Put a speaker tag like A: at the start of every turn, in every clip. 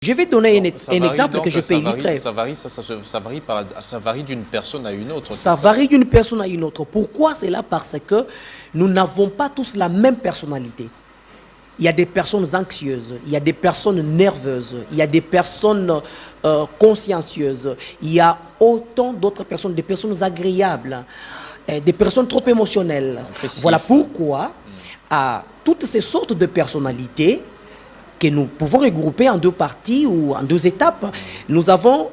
A: Je vais donner un exemple
B: donc,
A: que je peux illustrer.
B: Ça varie d'une personne à une autre.
A: Ça varie d'une personne à une autre. Pourquoi c'est là? Parce que nous n'avons pas tous la même personnalité. Il y a des personnes anxieuses, il y a des personnes nerveuses, il y a des personnes consciencieuses, il y a autant d'autres personnes, des personnes agréables, des personnes trop émotionnelles. Voilà pourquoi, à toutes ces sortes de personnalités, que nous pouvons regrouper en deux parties ou en deux étapes, nous avons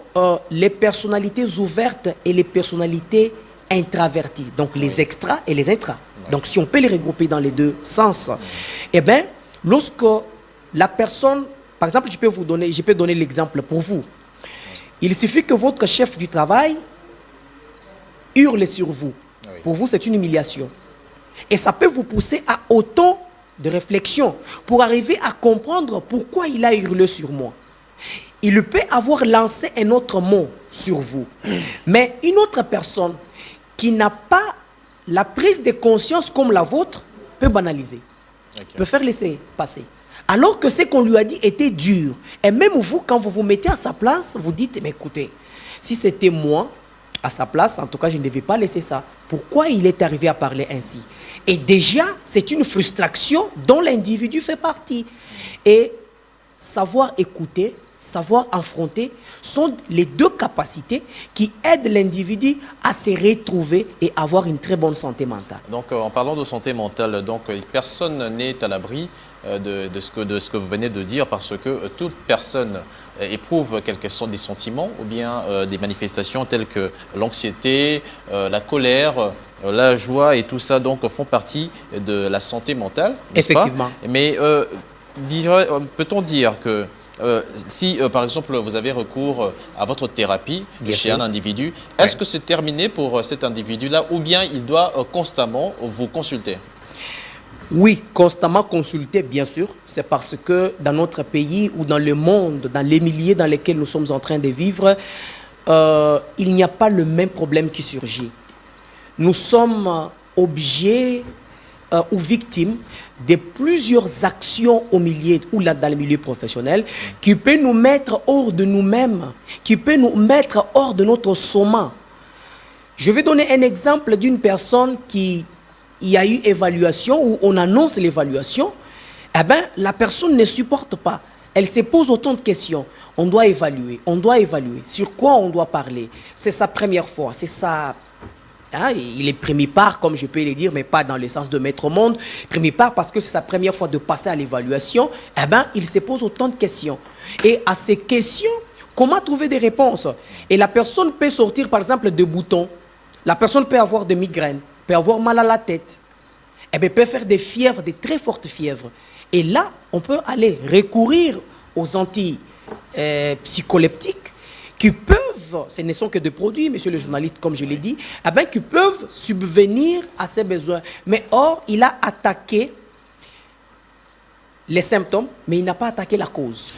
A: les personnalités ouvertes et les personnalités intraverties, donc les extras et les intras. Donc si on peut les regrouper dans les deux sens, eh bien, lorsque la personne, par exemple, je peux donner l'exemple pour vous. Il suffit que votre chef du travail hurle sur vous. Pour vous, c'est une humiliation. Et ça peut vous pousser à autant de réflexion pour arriver à comprendre pourquoi il a hurlé sur moi. Il peut avoir lancé un autre mot sur vous. Mais une autre personne qui n'a pas la prise de conscience comme la vôtre peut banaliser, peut faire laisser passer. Alors que ce qu'on lui a dit était dur. Et même vous, quand vous vous mettez à sa place, vous dites, mais écoutez, si c'était moi, à sa place, en tout cas, je ne devais pas laisser ça. Pourquoi il est arrivé à parler ainsi? Et déjà, c'est une frustration dont l'individu fait partie. Et savoir écouter, savoir affronter sont les deux capacités qui aident l'individu à se retrouver et avoir une très bonne santé mentale.
B: Donc, en parlant de santé mentale, donc, personne n'est à l'abri de ce que vous venez de dire, parce que toute personne éprouve quels que sont des sentiments ou bien des manifestations telles que l'anxiété, la colère, la joie et tout ça, donc, font partie de la santé mentale, n'est-ce pas?
A: Effectivement.
B: Mais peut-on dire que si, par exemple, vous avez recours à votre thérapie chez un individu, est-ce que c'est terminé pour cet individu-là ou bien il doit constamment vous consulter?
A: Oui, constamment consulter, bien sûr. C'est parce que dans notre pays ou dans le monde, dans les milieux dans lesquels nous sommes en train de vivre, il n'y a pas le même problème qui surgit. Nous sommes objets ou victimes de plusieurs actions au milieu ou là dans le milieu professionnel qui peut nous mettre hors de nous-mêmes, qui peut nous mettre hors de notre sommet. Je vais donner un exemple d'une personne qui y a eu évaluation ou on annonce l'évaluation. Eh bien, la personne ne supporte pas. Elle se pose autant de questions. On doit évaluer, on doit évaluer. Sur quoi on doit parler? C'est sa première fois, c'est sa... Hein, il est premier part, comme je peux le dire, mais pas dans le sens de mettre au monde. Premier part parce que c'est sa première fois de passer à l'évaluation. Eh bien, il se pose autant de questions. Et à ces questions, comment trouver des réponses? Et la personne peut sortir, par exemple, de boutons. La personne peut avoir des migraines, peut avoir mal à la tête. Eh bien, peut faire des fièvres, des très fortes fièvres. Et là, on peut aller recourir aux antipsycholeptiques qui peuvent, ce ne sont que des produits, monsieur le journaliste, comme je l'ai dit, eh bien, qui peuvent subvenir à ses besoins. Mais or, il a attaqué les symptômes, mais il n'a pas attaqué la cause.